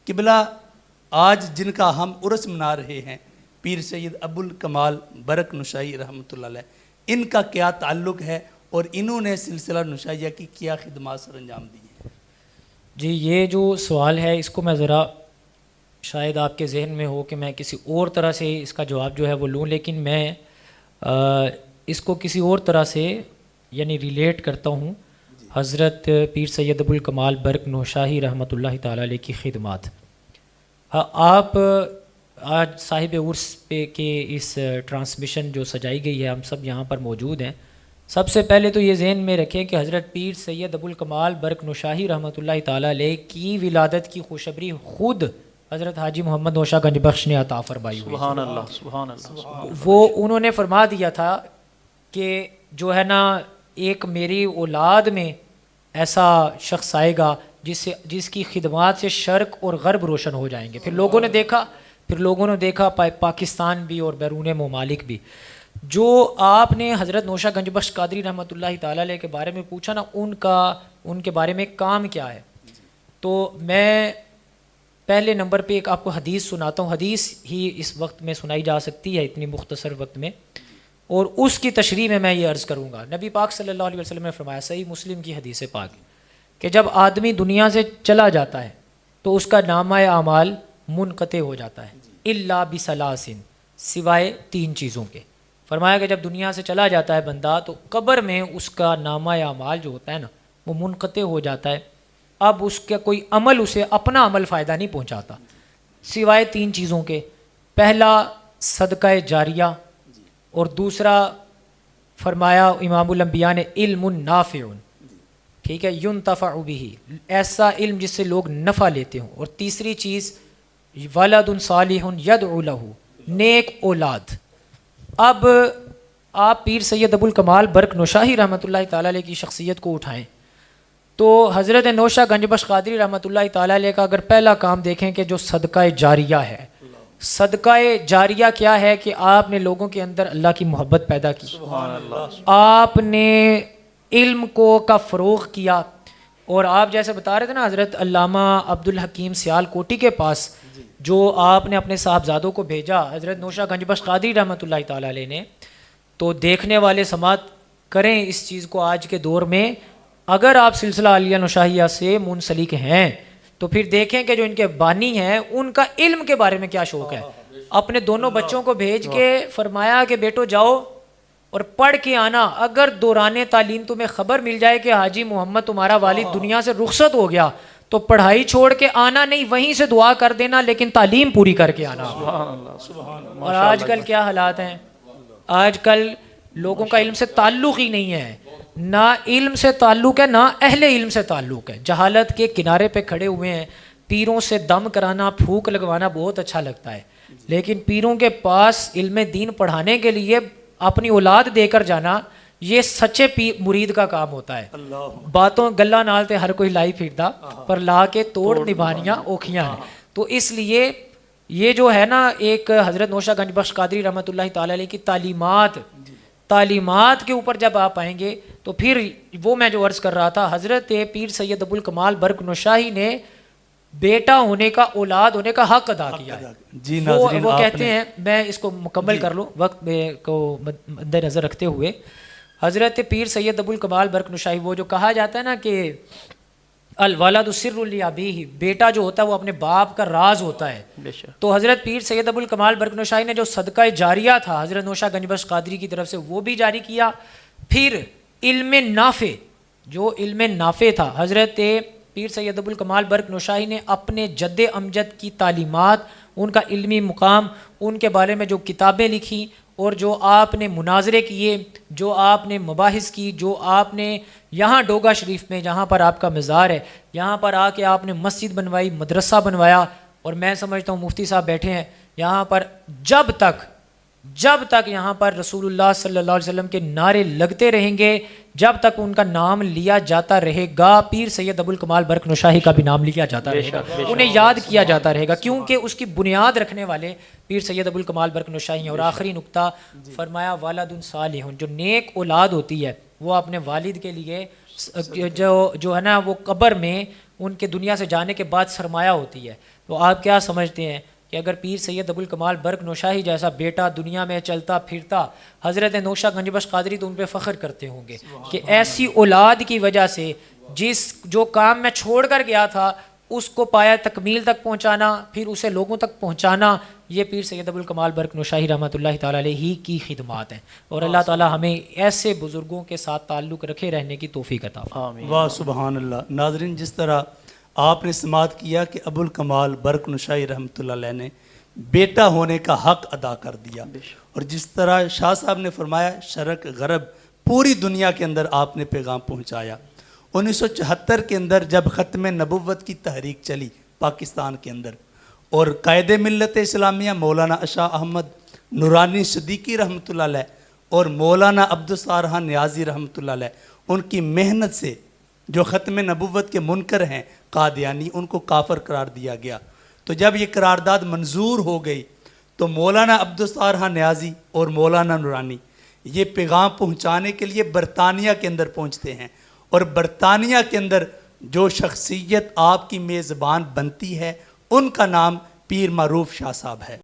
قبلہ آج جن کا ہم عرس منا رہے ہیں پیر سید ابو الکمال برک نشائی رحمۃ اللہ علیہ، ان کا کیا تعلق ہے اور انہوں نے سلسلہ نشائیہ کی کیا خدمات سر انجام دی ہیں؟ جی یہ جو سوال ہے اس کو میں ذرا شاید آپ کے ذہن میں ہو کہ میں کسی اور طرح سے اس کا جواب جو ہے وہ لوں، لیکن میں اس کو کسی اور طرح سے یعنی ریلیٹ کرتا ہوں حضرت پیر سید ابو الکمال برک نوشاہی رحمۃ اللہ تعالیٰ علیہ کی خدمات۔ آپ آج صاحب عرس پہ کے اس ٹرانسمیشن جو سجائی گئی ہے ہم سب یہاں پر موجود ہیں، سب سے پہلے تو یہ ذہن میں رکھیں کہ حضرت پیر سید ابو الکمال برک نوشاہی رحمۃ اللہ تعالیٰ علیہ کی ولادت کی خوشخبری خود حضرت حاجی محمد نوشہ گنج بخش نے عطا فرمائی ہوئی۔ سبحان اللہ سبحان اللہ۔ وہ انہوں نے فرما دیا تھا کہ جو ہے نا ایک میری اولاد میں ایسا شخص آئے گا جس کی خدمات سے شرق اور غرب روشن ہو جائیں گے۔ پھر لوگوں نے دیکھا پاکستان بھی اور بیرون ممالک بھی۔ جو آپ نے حضرت نوشہ گنج بخش قادری رحمۃ اللہ تعالیٰ علیہ کے بارے میں پوچھا نا، ان کے بارے میں کام کیا ہے، تو میں پہلے نمبر پہ ایک آپ کو حدیث سناتا ہوں۔ حدیث ہی اس وقت میں سنائی جا سکتی ہے اتنی مختصر وقت میں، اور اس کی تشریح میں یہ عرض کروں گا۔ نبی پاک صلی اللہ علیہ وسلم نے فرمایا، صحیح مسلم کی حدیث پاک، کہ جب آدمی دنیا سے چلا جاتا ہے تو اس کا نامہ اعمال منقطع ہو جاتا ہے، الا بثلاث، سوائے 3 چیزوں کے۔ فرمایا کہ جب دنیا سے چلا جاتا ہے بندہ تو قبر میں اس کا نامہ اعمال جو ہوتا ہے نا وہ منقطع ہو جاتا ہے۔ اب اس کا کوئی عمل اسے اپنا عمل فائدہ نہیں پہنچاتا سوائے 3 چیزوں کے۔ پہلا صدقہ جاریہ، اور دوسرا فرمایا امام الانبیاء نے علم نافع، ٹھیک ہے، ينتفع به، ایسا علم جس سے لوگ نفع لیتے ہوں، اور تیسری چیز ولد صالح يدعو له، نیک اولاد۔ اب آپ پیر سید ابو الکمال برک نوشاہی رحمۃ اللہ تعالیٰ علیہ کی شخصیت کو اٹھائیں تو حضرت نوشہ گنج بخش قادری رحمۃ اللہ تعالیٰ علیہ کا اگر پہلا کام دیکھیں کہ جو صدقہ جاریہ ہے، صدقہ جاریہ کیا ہے کہ آپ نے لوگوں کے اندر اللہ کی محبت پیدا کی، آپ نے علم کا فروغ کیا، اور آپ جیسے بتا رہے تھے نا حضرت علامہ عبد الحکیم سیال کوٹی کے پاس جو آپ نے اپنے صاحبزادوں کو بھیجا حضرت نوشہ گنج بخش قادری رحمۃ اللہ تعالیٰ علیہ نے، تو دیکھنے والے سماعت کریں اس چیز کو آج کے دور میں، اگر آپ سلسلہ عالیہ نوشاہیہ سے منسلک ہیں تو پھر دیکھیں کہ جو ان کے بانی ہیں ان کا علم کے بارے میں کیا شوق ہے۔ اپنے دونوں بچوں کو بھیج کے فرمایا کہ بیٹو جاؤ اور پڑھ کے آنا، اگر دوران تعلیم تمہیں خبر مل جائے کہ حاجی محمد تمہارا والد دنیا سے رخصت ہو گیا تو پڑھائی چھوڑ کے آنا نہیں، وہیں سے دعا کر دینا، لیکن تعلیم پوری کر کے آنا۔ اور آج کل کیا حالات ہیں، آج کل لوگوں کا علم سے تعلق ہی نہیں ہے، نہ علم سے تعلق ہے نہ اہل علم سے تعلق ہے، جہالت کے کنارے پہ کھڑے ہوئے ہیں۔ پیروں سے دم کرانا، پھونک لگوانا بہت اچھا لگتا ہے، لیکن پیروں کے پاس علم دین پڑھانے کے لیے اپنی اولاد دے کر جانا یہ سچے مرید کا کام ہوتا ہے۔ باتوں گلا نال تے ہر کوئی لائی پھردا، پر لا کے توڑ نبھانیاں اوکھیاں ہیں۔ تو اس لیے یہ جو ہے نا ایک حضرت نوشہ گنج بخش قادری رحمۃ اللہ تعالیٰ علیہ کی تعلیمات کے اوپر جب آپ آئیں گے تو پھر وہ میں جو عرض کر رہا تھا، حضرت پیر سید ابو الکمال برک نوشاہی نے بیٹا ہونے کا، اولاد ہونے کا حق ادا کیا ہے۔ جی ناظرین، وہ کہتے ہیں، میں اس کو مکمل کر لوں وقت کو مد نظر رکھتے ہوئے، حضرت پیر سید ابو الکمال برک نوشاہی، وہ جو کہا جاتا ہے نا کہ الولد سر لابیہ، بیٹا جو ہوتا ہے وہ اپنے باپ کا راز ہوتا ہے، تو حضرت پیر سید ابو الکمال برک نوشاہی نے جو صدقہ جاریہ تھا حضرت نوشہ گنج بخش قادری کی طرف سے وہ بھی جاری کیا۔ پھر علم نافع، جو علم نافع تھا، حضرت پیر سید ابو الکمال برک نوشاہی نے اپنے جد امجد کی تعلیمات، ان کا علمی مقام، ان کے بارے میں جو کتابیں لکھی اور جو آپ نے مناظرے کیے، جو آپ نے مباحث کی، جو آپ نے یہاں ڈوگا شریف میں جہاں پر آپ کا مزار ہے، یہاں پر آ کے آپ نے مسجد بنوائی، مدرسہ بنوایا، اور میں سمجھتا ہوں مفتی صاحب بیٹھے ہیں یہاں پر، جب تک یہاں پر رسول اللہ صلی اللہ علیہ وسلم کے نعرے لگتے رہیں گے، جب تک ان کا نام لیا جاتا رہے گا، پیر سید ابو الکمال برک نوشاہی کا بھی نام لیا جاتا رہے گا، انہیں یاد کیا جاتا رہے گا، کیونکہ اس کی بنیاد رکھنے والے پیر سید ابو الکمال برک نوشاہی ہیں۔ اور آخری نقطہ فرمایا ولد صالح، جو نیک اولاد ہوتی ہے وہ اپنے والد کے لیے جو ہے نا وہ قبر میں ان کے دنیا سے جانے کے بعد سرمایہ ہوتی ہے۔ تو آپ کیا سمجھتے ہیں کہ اگر پیر سید ابوالکمال برق نوشاہی جیسا بیٹا دنیا میں چلتا پھرتا، حضرت نوشہ گنج بخش قادری تو ان پہ فخر کرتے ہوں گے کہ ایسی اولاد کی وجہ سے جو کام میں چھوڑ کر گیا تھا اس کو پایا تکمیل تک پہنچانا، پھر اسے لوگوں تک پہنچانا، یہ پیر سید ابوالکمال برق نوشاہی رحمۃ اللہ تعالیٰ علیہ ہی کی خدمات ہیں۔ اور اللہ تعالیٰ ہمیں ایسے بزرگوں کے ساتھ تعلق رکھے رہنے کی توفیق عطا فرمائے۔ واہ سبحان اللہ۔ ناظرین، جس طرح آپ نے سماعت کیا کہ ابوالکمال برق نوشاہی رحمۃ اللہ علیہ نے بیٹا ہونے کا حق ادا کر دیا، اور جس طرح شاہ صاحب نے فرمایا شرق غرب پوری دنیا کے اندر آپ نے پیغام پہنچایا۔ 1974 کے اندر جب ختم نبوت کی تحریک چلی پاکستان کے اندر، اور قائد ملت اسلامیہ مولانا اشاہ احمد نورانی صدیقی رحمۃ اللہ علیہ اور مولانا عبدالستار نیازی رحمۃ اللہ علیہ ان کی محنت سے جو ختم نبوت کے منکر ہیں قادیانی، ان کو کافر قرار دیا گیا۔ تو جب یہ قرارداد منظور ہو گئی تو مولانا عبدالستار نیازی اور مولانا نورانی یہ پیغام پہنچانے کے لیے برطانیہ کے اندر پہنچتے ہیں، اور برطانیہ کے اندر جو شخصیت آپ کی میزبان بنتی ہے ان کا نام پیر معروف شاہ صاحب ہے۔